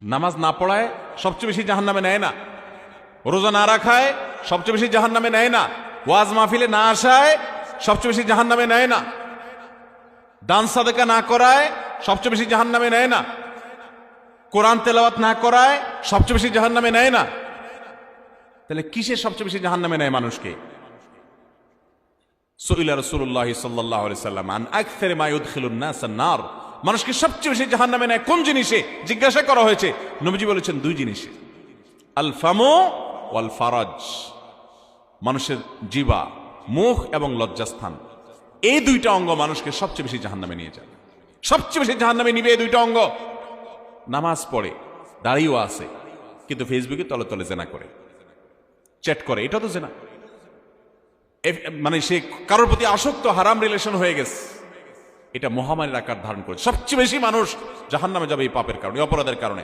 নামাজ না পড়ায় সবচেয়ে বেশি জাহান্নামে নেয় না, রোজা না রাখায় সবচেয়ে বেশি জাহান্নামে নেয় না, ওয়াজ মাহফিলে না আসায় সবচেয়ে বেশি জাহান্নামে নেয় না, দান সাদেকা না করায় সবচেয়ে বেশি জাহান্নামে নেয় না, কোরআন তেলাওয়াত না করায় সবচেয়ে বেশি জাহান্নামে নেয় না। তাহলে কিসের সবচেয়ে বেশি জাহান্নামে নেয় মানুষকে? সুইলা রাসূলুল্লাহ সাল্লাল্লাহু আলাইহি সাল্লাম আন আকসারি মা ইউদখিলুন নাস আন-নার, মানুষকে সবচেয়ে বেশি জাহান্নামে নেয় কোন জিনিসে জিজ্ঞাসা করা হয়েছে। নবীজি বলেছেন দুই জিনিসে, আল ফামু ওয়াল ফারাজ, মানুষের জিহ্বা, মুখ এবং লজ্জাস্থান, এই দুইটা অঙ্গ মানুষকে সবচেয়ে বেশি জাহান্নামে নিয়ে যায়। সবচেয়ে বেশি জাহান্নামে নিবে এই দুইটা অঙ্গ। নামাজ পড়ে, দাঁড়িয়েও আছে, কিন্তু ফেসবুকে তলে তলে জেনা করে, চ্যাট করে, এটা তো জেনা। মানে সে কারোর প্রতি আসক্ত, হারাম রিলেশন হয়ে গেছে, এটা মহামারীর আকার ধারণ করে। সবচেয়ে বেশি মানুষ জাহান্নামে যাবে এই পাপের কারণে, অপরাধের কারণে।